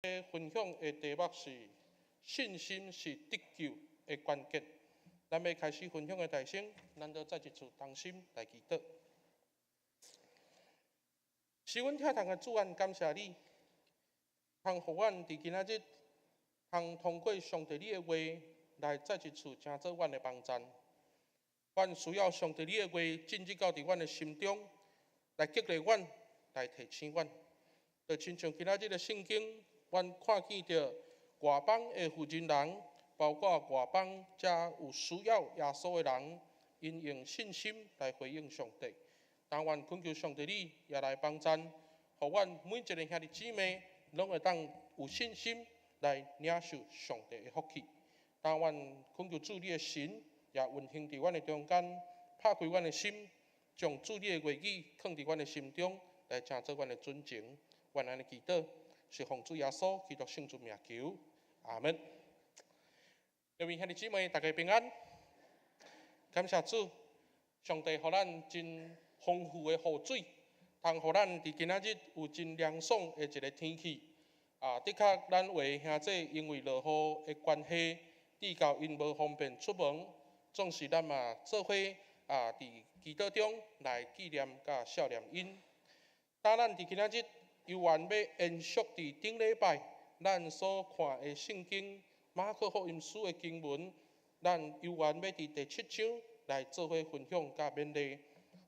分享的题目是信心是得救的关键。咱要开始分享的大声，咱就再一次同心来祈祷。是阮听堂的主安，感谢你，通互阮伫今仔日，通过上帝你的话来再一次成做阮的帮助。阮需要上帝你的话进入到伫阮的心中，来激励阮，来提醒阮。就亲像今仔日的圣经，阮看见着外邦的负人人，包括外邦遮有需要耶稣的人，因用信心来回应上帝。但愿恳求上帝你也来帮助，互阮每一个兄弟姊妹拢会当有信心来领受上帝的福气。但愿恳求主你的神也运行伫阮的中间，拍开阮的心，将主你的话语放伫阮的心中，来成做阮的准情。愿安尼祈祷，是奉主耶稣基督圣主名求，阿门。各位兄弟姊妹，大家平安。感谢主，上帝予咱真丰富的雨水，通予咱伫今仔日有真凉爽的一个天气。的确，咱为兄弟因为落雨的关系，致到因无方便出门，总是咱嘛做伙伫祈祷中来纪念甲孝念因。当咱伫今仔日犹原要延续伫顶礼拜咱所看的圣经马可福音书的经文，咱犹原要伫第7章来做伙分享甲勉励。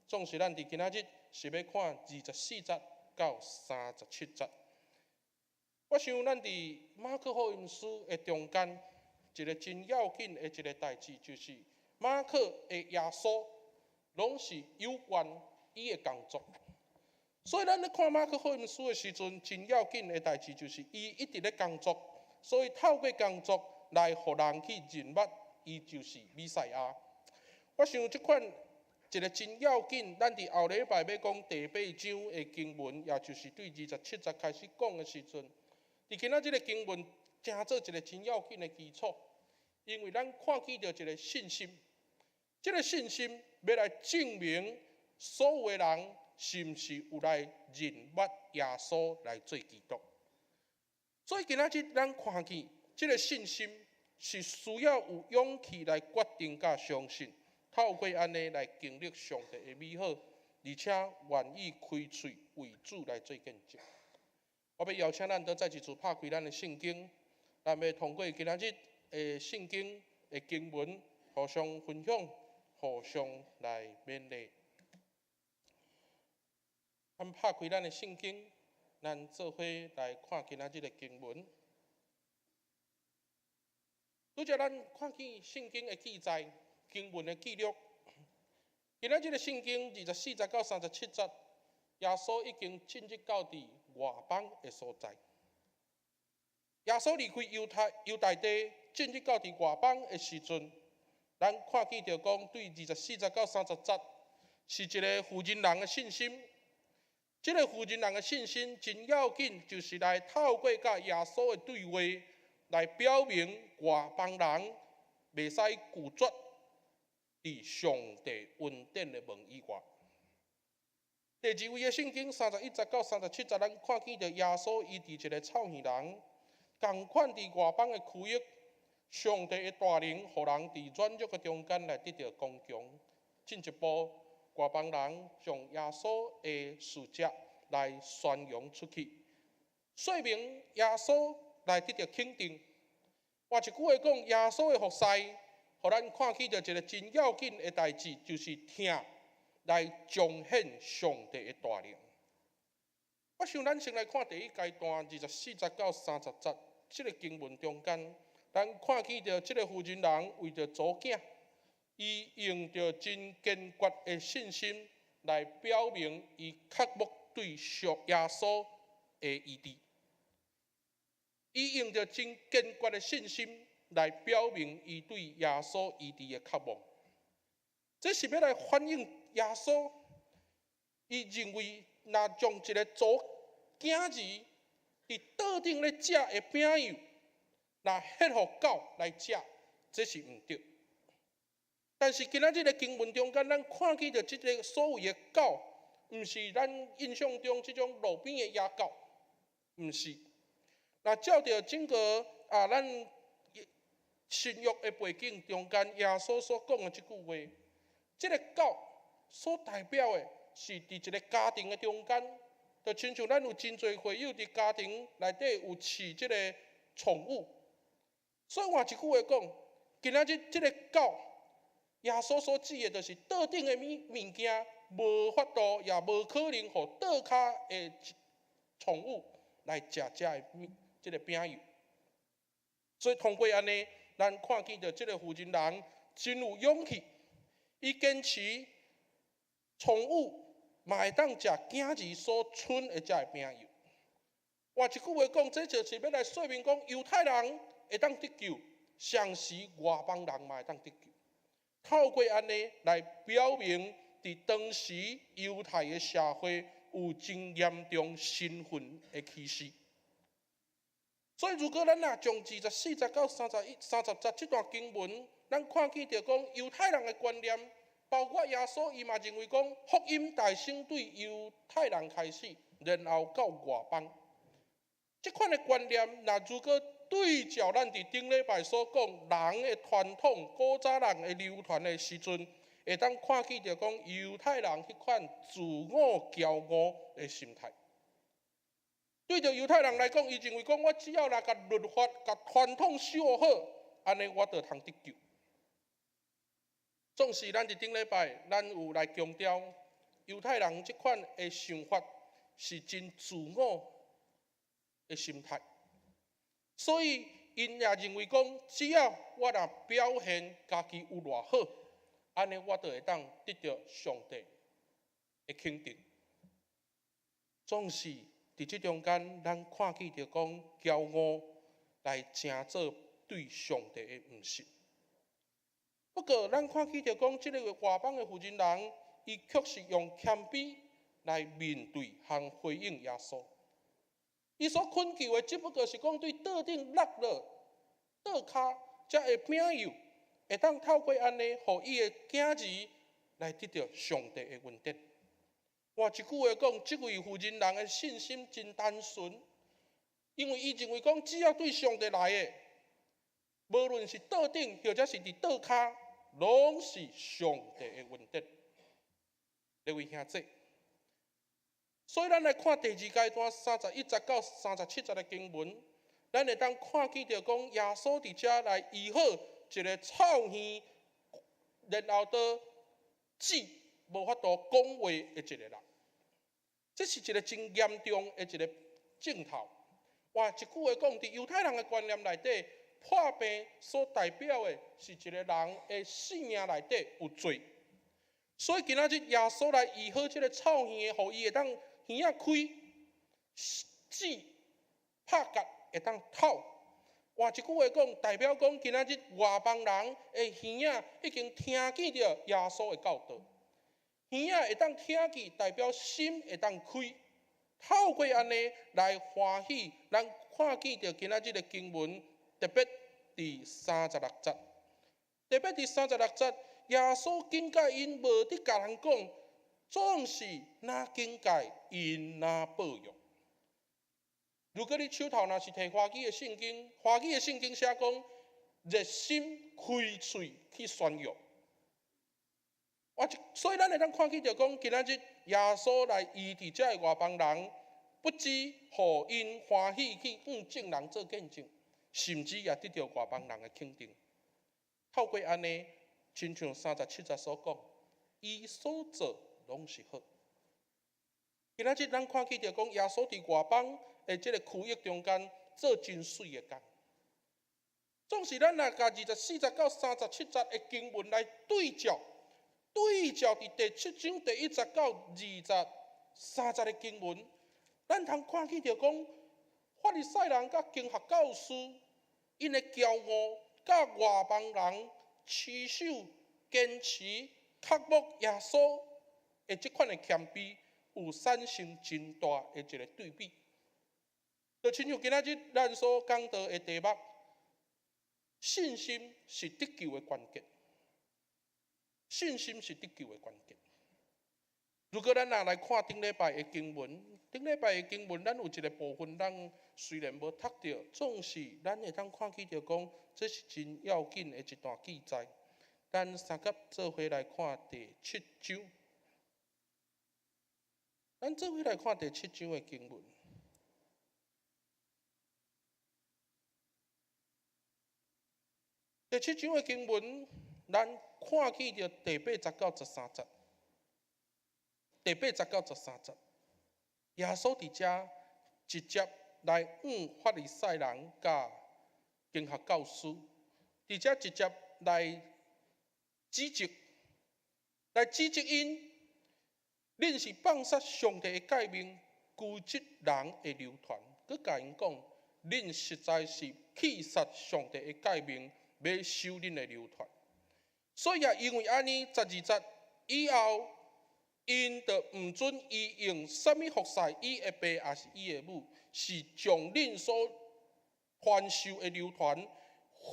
总是咱伫今仔日是要看24节到37节。我想咱伫马可福音书的中间，一个真要紧的一个代志，就是马可的耶稣拢是有关伊的工作。所以咱咧看马可福音书的时阵，真要紧的代志就是伊一直咧工作，所以透过工作来互人去认捌伊就是弥赛亚。我想即款一个真要紧，咱伫后礼拜要讲第8章的经文，也就是对27节开始讲的时阵，伫今仔日的经文成做一个真要紧的基础，因为咱看见着一个信心，这个信心要来证明所有的人是毋是有来认捌耶稣来做基督。所以今仔日咱看见这个信心是需要有勇气来决定甲相信，透过安尼来经历上帝的美好，而且愿意开嘴为主来做见证。我要邀请咱再一次拍开咱的圣经，咱要通过今仔日的圣经的经文，互相分享，互相来勉励。咱拍开咱的圣经，咱做伙来看今仔日的经文。拄则咱看见圣经的记载，经文的记录。今仔日的圣经24节到37节，耶稣已经进入到伫外邦的所在。耶稣离开犹大地，进入到伫外邦的时阵，咱看见着讲对24节到30节，是一个负人人的信心。这个负人人的信心真要紧，就是来透过甲耶稣的对话，来表明外邦人袂使拒绝伫上帝恩典的门以外。第2位的圣经31节到37节，咱看见着耶稣医治一个臭耳人，同款伫外邦的区域，上帝的大能，互人伫软弱的中间来得到刚强。进一步，外邦人将耶稣的事迹来宣扬出去，说明耶稣来得到肯定。换一句话讲，耶稣的服侍，互咱看见着一个真要紧的代志，就是听来彰显上帝的大能。我想咱先来看第一阶段24节到30节，这个经文中间，咱看见着这个妇人人为着祖囝，伊用着真坚决的信心来表明伊刻目对属耶稣的意志。伊用着真坚决的信心来表明伊对耶稣意志的渴望。这是要来反映耶稣，伊认为若将一个祖囝儿伫桌顶咧食的饼油，若迄互狗来食，这是毋对。但是今仔日的经文中间，咱看见着即个所谓的狗，毋是咱印象中即种路边的野狗，毋是。那照着整个咱新约的背景中间，耶稣所讲的这句话，这个狗所代表的是伫一个家庭的中间，就亲像咱有真侪会友伫家庭内底有饲这个宠物。所以换一句话讲，今仔日这个狗，耶稣所指的就是桌顶的物件，无法度也无可能互桌骹的宠物来食这个饼油。所以通过安尼，咱看见着这个负责人真有勇气，伊坚持宠物嘛会当食囝儿所剩的这饼油。换一句话讲，这就是要来说明讲，犹太人会当得救，上时外邦人嘛会当得救。透过安尼来表明，伫当时犹太的社会有真严重身份的歧视。所以，如果咱若从24节到30节这段经文，咱看见着讲犹太人的观念，包括耶稣伊嘛认为讲福音大先对犹太人开始，然后到外邦。这款的观念，那如果对照咱伫顶礼拜所讲人的传统、古早人的流传的时阵，会当看见着讲犹太人迄款自我骄傲的心态。对着犹太人来讲，伊认为讲我只要来甲律法、甲传统守好，安尼我就通得救。总是咱伫顶礼拜，咱有来强调犹太人这款的想法是真自我的心态，所以因也认为讲，只要我若表现家己有偌好，安尼我就会当得到上帝的肯定。总是伫这中间，咱看见着讲骄傲来成做对上帝的毋信。不过，咱看见着讲，这个外邦的负责人，伊确实用谦卑来面对和回应耶稣。伊所恳求的，只不过是讲对桌顶落了桌骹才会饼油，会当透过安尼，互伊的囝儿来得到上帝的恩典。换一句话讲，这位负责人的信心真单纯，因为伊认为讲，只要对上帝来的，无论是桌顶或者是伫桌骹，拢是上帝的恩典。各位兄弟，所以咱来看第二阶段31节到37节的经文，咱会当看见着讲，耶稣伫遮来医好一个臭耳，然后到止无法度讲话的一个人。这是一个真严重的一个镜头。换一句话讲，伫犹太人的观念内底，破病所代表的是一个人的性命内底有罪。所以今仔日耶稣来医好这个臭耳，互伊会当耳仔开，止拍角会当透。换一句话讲，代表讲今仔日外邦人的耳仔已经听见着耶稣的教导。耳仔会当听见，代表心会当开，透过安尼来欢喜。咱看见着今仔日的经文，特别第36节，特别第36节，耶稣警戒因无得甲人讲，总是哪警戒因哪保佑。如果你手头若是摕华语的圣经，华语的圣经写讲，热心开喙去宣扬。所以咱会当看见着讲，今仔日耶稣来医治这外邦人，不止互因欢喜去向众人做见证，甚至也得到外邦人的肯定。透过安尼，亲像37节所讲，伊所做拢是好。今仔日咱看见着讲，耶稣伫外邦的这个区域中间做真水的工。总是咱若甲24节到37节的经文来对照伫第7章第1节到2节、3节的经文，咱通看见着讲，法利赛人甲经学教师因的骄傲，甲外邦人持守坚持刻薄耶稣的这款的谦卑，有产生真大的一个对比。就亲像今仔日咱所讲到的题目，信心是得救的关键。信心是得救的关键。如果咱若来看顶礼拜的经文，顶礼拜的经文，咱有一个部分，咱虽然无读到，总是咱会当看起着讲，这是真要紧的一段记载。咱三甲做伙来看第7章，咱做伙来看第7章的经文。第7章的经文，咱看起着第8节到13节。第8节到13节，耶稣伫遮直接来法利赛人甲经学教师，伫遮直接来指责因，恁是放杀上帝的诫命，拘执人的流传，佮甲因讲，恁实在是弃杀上帝的诫命，要收恁的流传。所以也因为安尼，12节以后，因就毋准伊用啥物服侍伊的爸也是伊的母，是将恁所传授的流传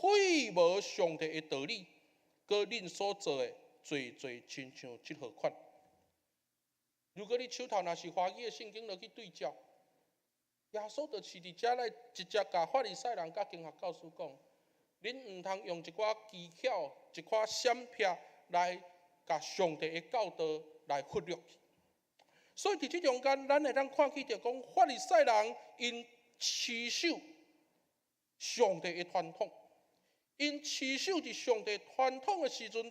废无上帝的道理，佮恁所做的罪亲像即号款。如果你手头若是华语的圣经，落去对照，耶稣就是伫遮来直接甲法利赛人甲经学教师讲，恁毋通用一寡技巧、一寡闪撇来甲上帝的教导来忽略去。所以伫即中间，咱会当看起着讲，法利赛人因持守上帝的传统，因持守伫上帝传统的时阵，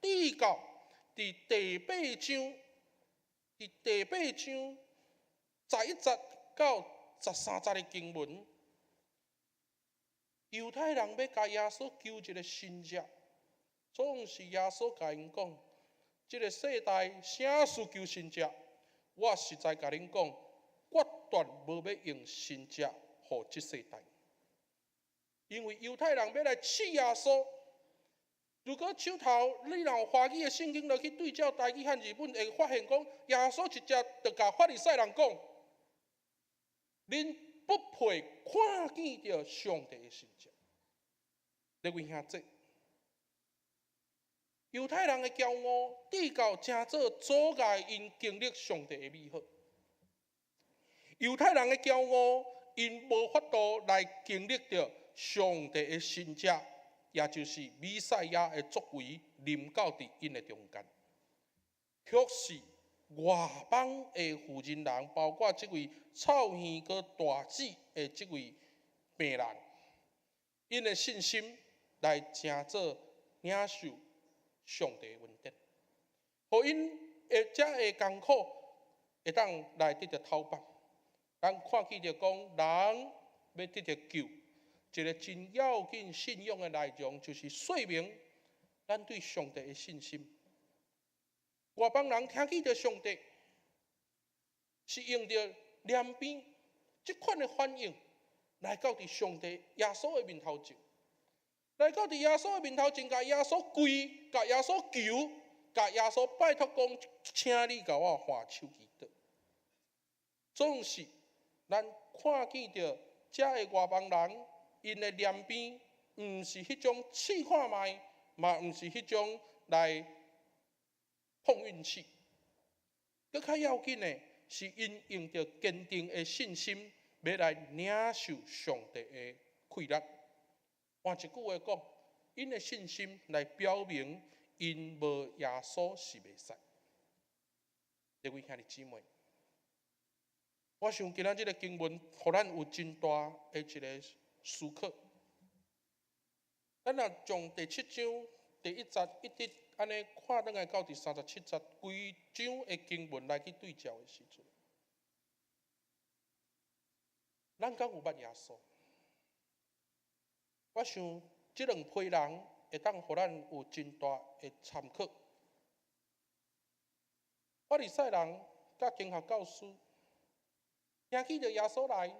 至到伫第8章。伫第8章11节到13节的经文，犹太人要甲耶稣求一个神迹，总是耶稣甲因讲：这个世代啥事求神迹？我实在甲恁讲，决断无要用神迹互这世代，因为犹太人要来刺耶稣。如果手头你若有华语的圣经落去对照台语和日本，会发现讲，耶稣直接就甲法利赛人讲：恁不配看见着上帝的神迹。各位兄弟，犹太人的骄傲，至到真做阻碍因经历上帝的美好。犹太人的骄傲，因无法度来经历着上帝的神迹。也就是弥赛亚的作为临到伫因的中间，却是外邦的负人人，包括这位操耳个大子的这位病人，因的信心来真做领受上帝的恩典，互因会遮的艰苦会当来得到讨办。咱看起着讲，人要得到救。一个真要紧信仰的内容，就是说明咱对上帝的信心。外邦人听起着上帝，是用着两边这款的反应来到伫上帝耶稣的面头前，来到伫耶稣的面头前，甲耶稣跪，甲耶稣求，甲耶稣拜托讲，请你甲我还手祈祷。总是咱看见着遮的外邦人。因的两边，毋是迄种试看卖，嘛毋是迄种来碰运气。更较要紧的是，因用着坚定的信心，要来领受上帝的馈乐。换一句话讲，因的信心来表明，因无耶稣是袂使。各位兄弟姊妹，我想今仔日个经文，互咱有真大的一个思考。咱若从第7章第1节一直安尼看转来到第37节，规章的经文来去对照的时阵，咱敢有捌耶稣？我想这两批人会当互咱有真大的参考。法利赛人甲经学教师听起着耶稣来。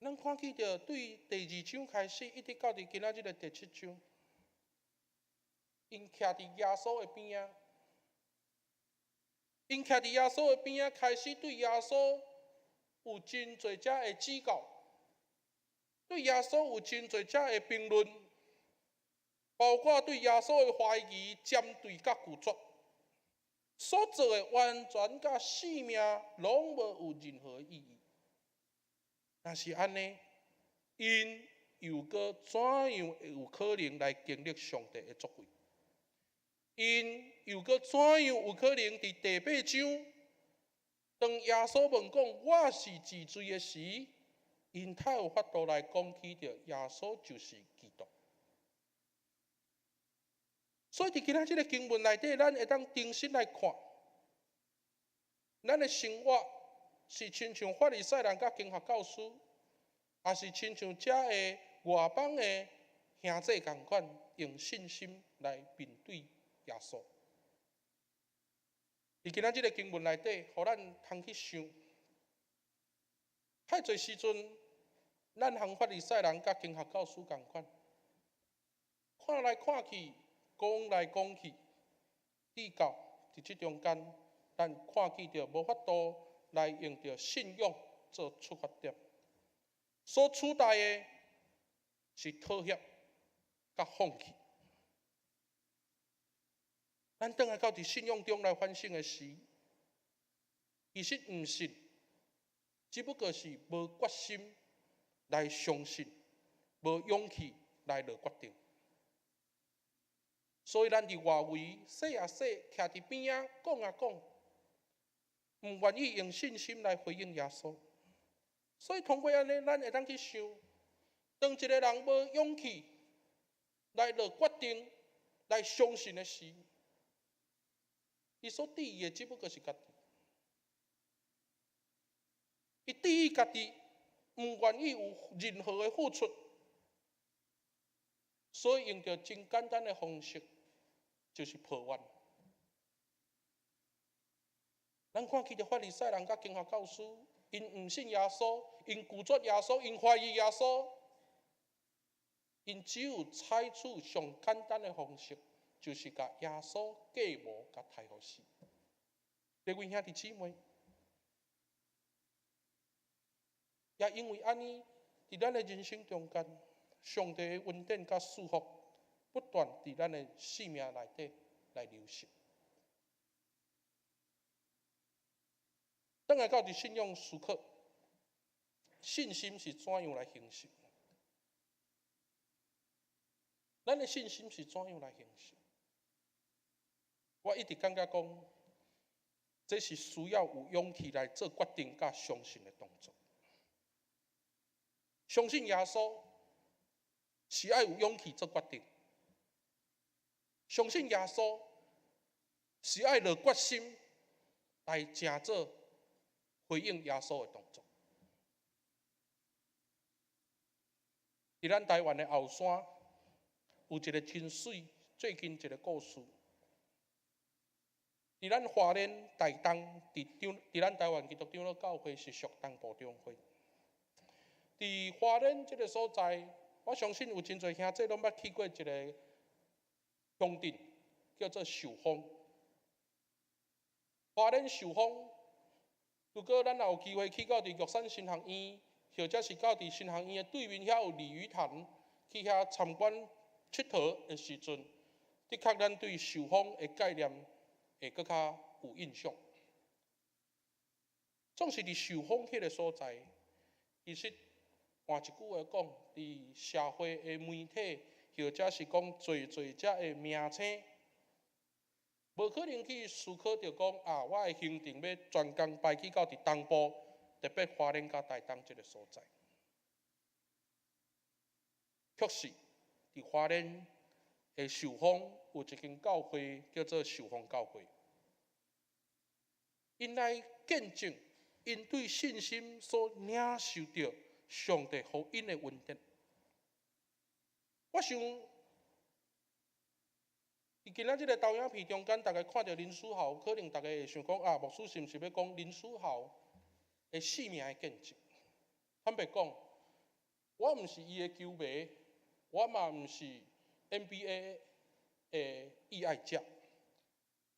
咱看起着对第2章开始，一直到今仔日的第7章，因徛伫耶稣的边仔，因徛伫耶稣的边仔，开始对耶稣有真侪遮的指教，对耶稣有真侪遮的评论，包括对耶稣的怀疑、针对甲拒绝。所做的完全甲性命拢无有任何意义。若是安尼，因又搁怎样会有可能来经历上帝的作为？因又搁怎样有可能伫第8章，当耶稣问讲我是治罪的时，因才有法度来讲起着耶稣就是基督。所以伫今仔日个经文内底，咱会当重新来看，咱的生活是亲像法利赛人甲经学教师，也是亲像遮个外邦的兄弟共款，用信心来面对耶稣。伫今仔日个经文内底，互咱通去想，太侪时阵，咱和法利赛人甲经学教师共款，看来看去，讲来讲去，至到伫即中间，咱看见着无法度来用着信仰做出发点，所取代的是妥协甲放弃。咱倒来到伫信仰中来反省的时，其实毋是，只不过是无决心来相信，无勇气来落决定。所以咱伫外围说啊说，徛伫边仔讲啊讲，毋愿意用信心来回应耶稣。所以通过安尼，咱会当去想，当一个人无勇气来落决定、来相信的时，伊所伫意的只不过是家己，伊伫意家己，毋愿意有任何的付出，所以用着真简单的方式，就是抱怨。咱看见着法利赛人甲经学教师，因毋信耶稣，因拒绝耶稣，因怀疑耶稣，因只有采取上简单的方式，就是甲耶稣过无，甲杀互死。各位兄弟姊妹，也因为安尼，伫咱的人生中间，上帝的恩典甲祝福不断伫咱的生命内底来流失。当来到伫信仰思考，信心是怎样来形成？咱的信心是怎样来形成？我一直感觉讲，这是需要有勇气来做决定甲相信的动作。相信耶稣是要有勇气做决定，相信耶稣是要落决心来正做回应耶稣的动作。伫咱台湾的后山有一个真水，最近一个故事。伫咱花莲台东，伫咱台湾基督长老教会是属东部中会。伫花莲这个所在，我相信有真侪兄弟拢捌去过一个乡镇，叫做寿丰。花莲寿丰，如果咱也有机会去到伫玉山新学院，或者是到伫新学院的对面遐有鲤鱼潭，去遐参观佚佗的时阵，的确咱对寿丰的概念会更较有印象。总是伫寿丰迄个所在，其实换一句话讲，伫社会的媒体，或者是讲侪遮的名称，无可能去思考着讲啊，我的行程要专工排去到伫东部，特别花莲甲台东这个所在。确实，伫花莲的寿丰有一间教会叫做寿丰教会，因来见证因对信心所领受着上帝予因的恩典。我想，伫今仔日个投影片中间，大家看到林书豪，可能大家会想讲啊，牧师是毋是要讲林书豪的生命的见证？坦白讲，我毋是伊的球迷，我嘛毋是 NBA 的意爱者，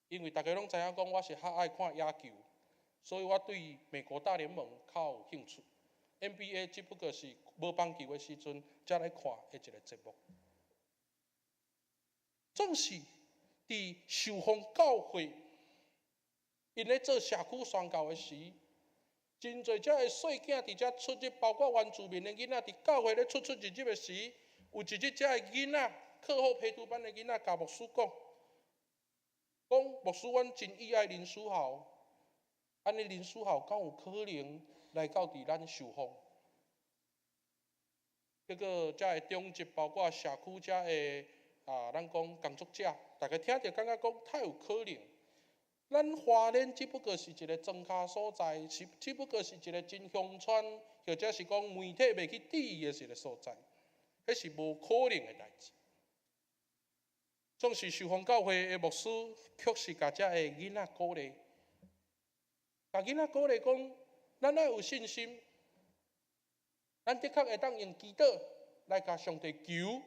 因为大家拢知影讲我是较爱看野球，所以我对美国大联盟较有兴趣。NBA 只不过是无棒球的时阵才来看的一个节目。总是伫寿丰教会因咧做社区宣教的时，真侪遮的细囝伫遮出入，包括原住民的囡仔伫教会咧出入的时，有一日遮的囡仔课后陪读班的囡仔甲牧师讲，牧师，阮真意爱林书豪，安尼林书豪敢有可能来到伫咱受访？结果遮的中级，包括社区遮的咱讲工作者，大家听着感觉讲太有可能。咱花莲只不过是一个庄脚所在，只不过是一个真乡村，或者是讲媒体袂去注意的一个所在，迄是无可能的代志。总是受访教会的牧师，确实甲遮的囡仔鼓励，甲囡仔鼓励讲，咱要有信心，咱的确会当用祈祷来甲上帝求。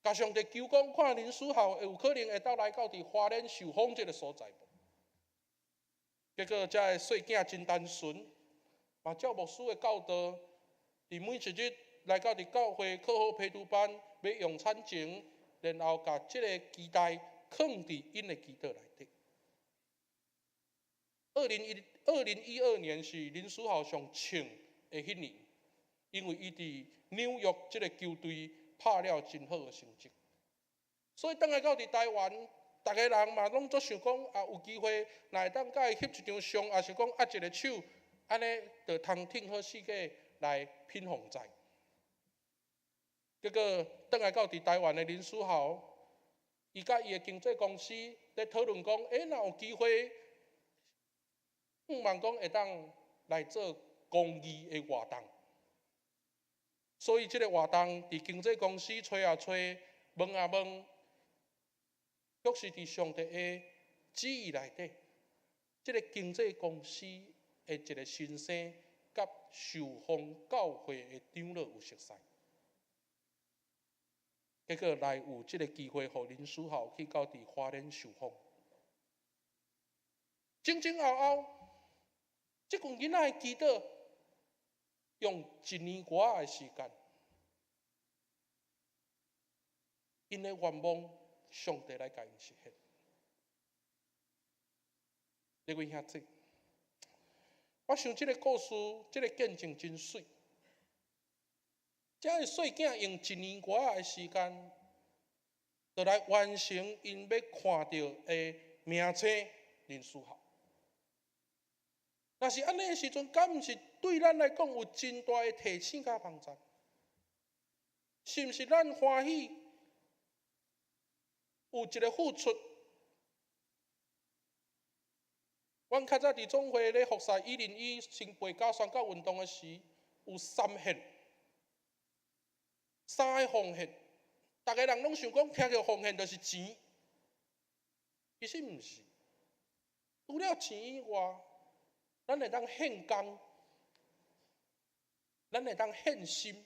甲上帝求讲，看林书豪会有可能会当来到伫花莲受访这个所在无？结果遮个细囝真单纯，嘛照牧师的教导，伫每一日来到伫教会课后陪读班要用餐前，然后甲这个期待放伫因的祈祷内底。2012年是林书豪上称的迄年，因为伊伫纽约这个球队拍了真好的成绩，所以当来到伫台湾，逐个人嘛拢做想讲有机会，若会当甲伊翕一张相，也是讲握一个手，安尼就通挺好世界来品风采。结果当来到伫台湾的林书豪，伊甲伊的经纪公司咧讨论讲，若有机会，望讲会当来做公益的活动。所以，这个活动伫经纪公司找啊找，问啊问，确实伫上帝的旨意内底，这个经纪公司的一个先生，甲受访教会的长老有熟识，结果来有这个机会，互林书豪去到伫花莲受访。前后，这群囡仔的祈祷。用1年多的时间，因的愿望，上帝来甲因实现。各位兄弟，我想这个故事，这个见证真水。这个细囝用1年多的时间，就来完成因要看到的名册林书豪。若是安尼的时阵，敢毋是对咱来讲有真大的提醒甲帮助？是毋是咱欢喜有一个付出？阮较早伫总会咧服侍101新背教宣教运动的时，有3献，3个奉献。逐个人拢想讲，听着奉献就是钱，其实毋是。除了钱以外，咱会当献工，咱会当献心，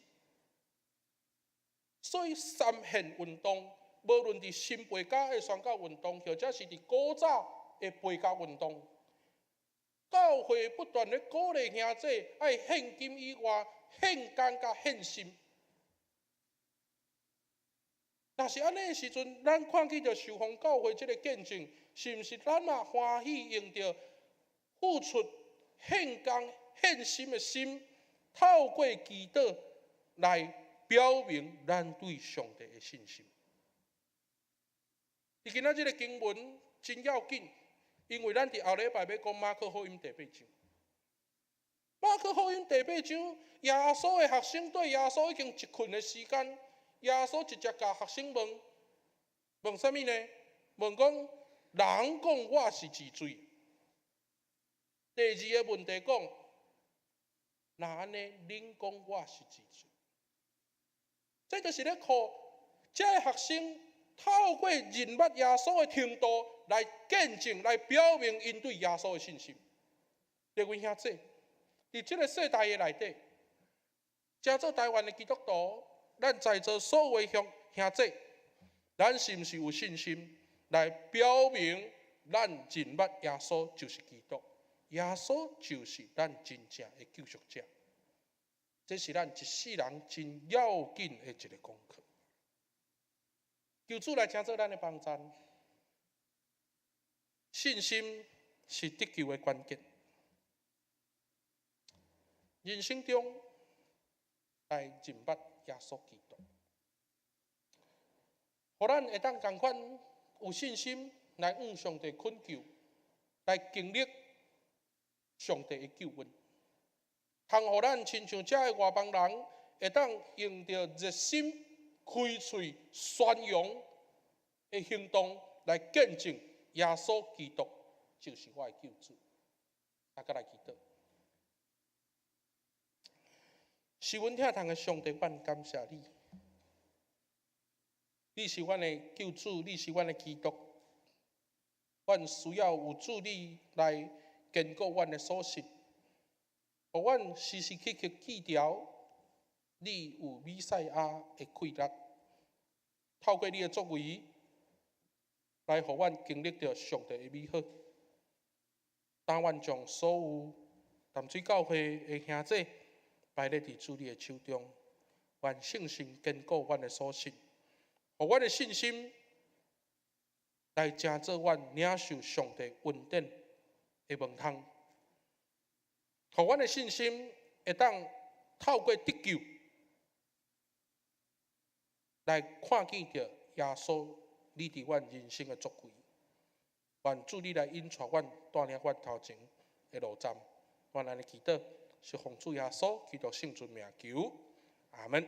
所以3献运动，无论伫新培教的宣教运动，或者是伫古早的培教运动，教会不断咧鼓励兄弟爱献金以外，献工甲献心。若是安尼的时阵，咱看起着受访教会这个见证，是毋是咱也欢喜用着付出？献工献心的心，透过祈祷来表明咱对上帝的信心。今仔日个经文真要紧，因为咱伫后礼拜要讲马可福音第8章。马可福音第8章，耶稣的学生对耶稣已经一困的时间，耶稣直接甲学生问什么呢？问讲，人讲我是治水。第2个问题讲，那安尼恁讲我是治水？这就是咧靠这个学生透过认捌耶稣的程度来见证、来表明因对耶稣的信心。各位兄弟，伫这个世代的内底，加做台湾的基督徒，咱在座所有的兄弟，咱是毋是有信心来表明咱认捌耶稣就是基督？耶稣就是咱真正的救赎者，这是咱一世人真要紧的一个功课。求主来请做咱的帮助。信心是得救的关键。人生中来认捌耶稣基督，互咱会当共款有信心来向上帝恳求，来经历上帝的救恩，通互咱亲像这个外邦人会当用着热心开嘴宣扬的行动来见证耶稣基督就是我的救主。大家来祈祷。是阮疼痛的上帝，阮感谢你。你是阮的救主，你是阮的基督。阮需要有主你来坚固阮的所信，互阮时时刻刻记牢你有弥赛亚的气力，透过你的作为来互阮经历着上帝的美好。但愿将所有淡水教会的兄弟摆咧伫主你的手中，愿圣神坚固阮的所信，互阮的信心来成做阮领受上帝恩典的门窗，互阮的信心会当透过得救来看见着耶稣你伫阮人生的作为。愿主你来引带阮，带领阮头前的路站。愿安尼祈祷，是奉主耶稣基督圣尊名求，阿门。